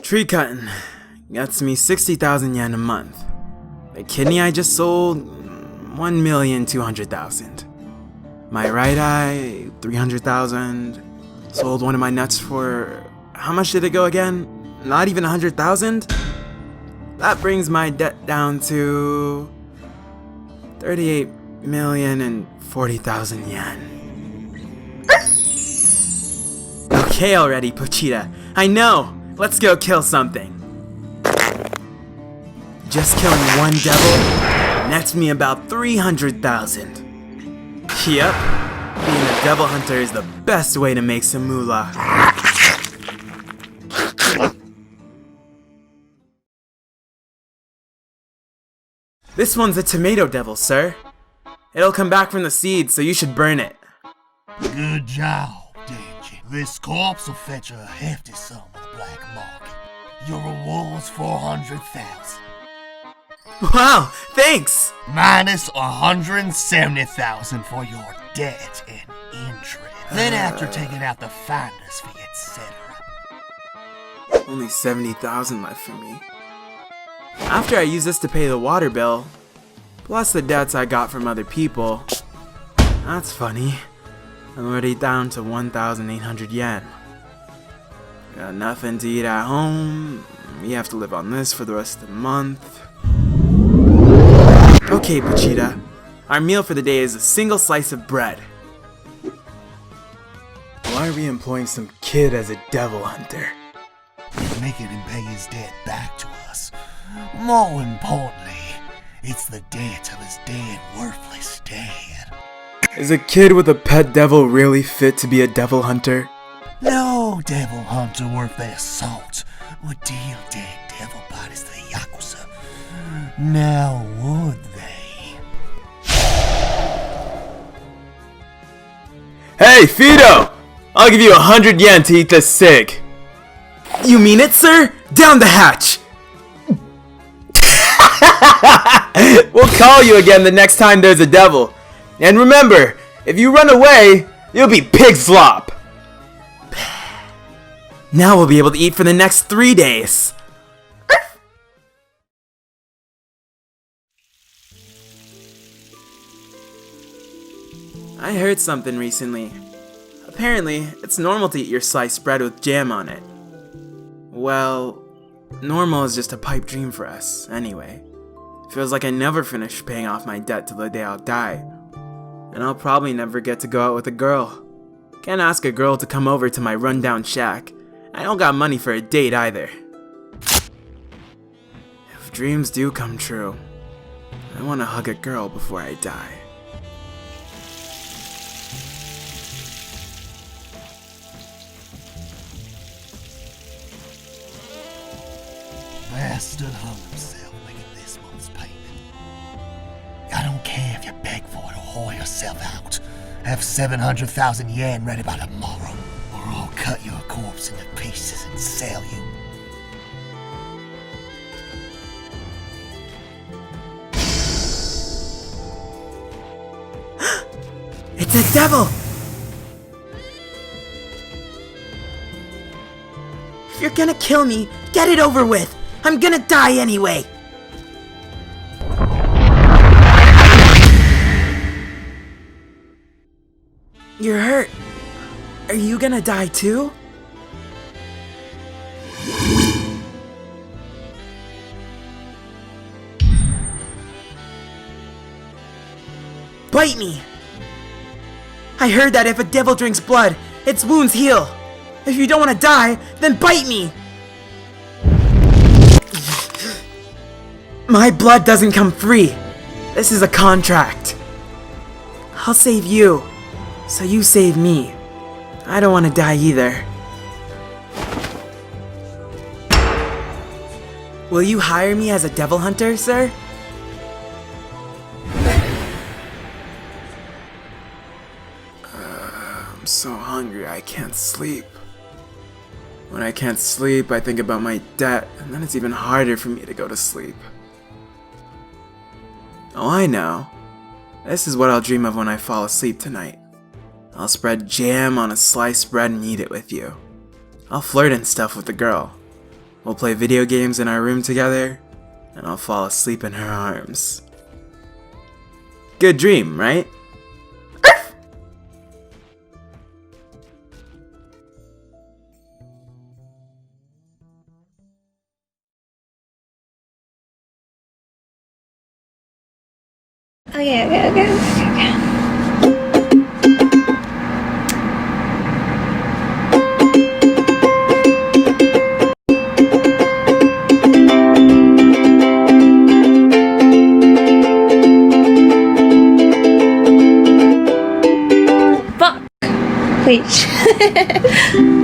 Tree cutting gets me 60,000 yen a month. The kidney I just sold, 1,200,000. My right eye, 300,000. Sold one of my nuts for, how much did it go again? Not even 100,000? That brings my debt down to 38,040,000 yen. Okay already, Pochita. I know! Let's go kill something. Just killing one devil nets me about 300,000. Yep, being a devil hunter is the best way to make some moolah. This one's a tomato devil, sir. It'll come back from the seed, so you should burn it. Good job, Kench. This corpse will fetch a hefty sum at the black market. Your reward's 400,000. Wow, thanks! Minus 170,000 for your debt and interest. Then after taking out the finder's fee, etc. Only 70,000 left for me. After I use this to pay the water bill, plus the debts I got from other people. That's funny. I'm already down to 1,800 yen. Got nothing to eat at home. We have to live on this for the rest of the month. Okay, Pochita. Our meal for the day is a single slice of bread. Why are we employing some kid as a devil hunter? Making him pay his debt back to us. More importantly, it's the debt of his dead, worthless dad. Is a kid with a pet devil really fit to be a devil hunter? No devil hunter worth their salt would deal dead devil bodies to the Yakuza. Now would they? Hey, Fido! I'll give you 100 yen to eat this cig. You mean it, sir? Down the hatch! We'll call you again the next time there's a devil. And remember, if you run away, you'll be pig slop. Now we'll be able to eat for the next 3 days. I heard something recently. Apparently, it's normal to eat your sliced bread with jam on it. Well, normal is just a pipe dream for us, anyway. Feels like I never finish paying off my debt till the day I'll die. And I'll probably never get to go out with a girl. Can't ask a girl to come over to my rundown shack. I don't got money for a date either. If dreams do come true, I want to hug a girl before I die. Bastard hung himself making this month's payment. I don't care if you beg for it or whore yourself out. Have 700,000 yen ready by tomorrow, or I'll cut your corpse into pieces and sell you. It's a devil! If you're gonna kill me, get it over with! I'm gonna die anyway! You're hurt. Are you gonna die too? Bite me! I heard that if a devil drinks blood, its wounds heal. If you don't want to die, then bite me! My blood doesn't come free. This is a contract. I'll save you, so you save me. I don't want to die either. Will you hire me as a devil hunter, sir? I'm so hungry I can't sleep. When I can't sleep, I think about my debt, and then it's even harder for me to go to sleep. Oh, I know. This is what I'll dream of when I fall asleep tonight. I'll spread jam on a sliced bread and eat it with you. I'll flirt and stuff with the girl. We'll play video games in our room together, and I'll fall asleep in her arms. Good dream, right? Okay. Fuck. Please.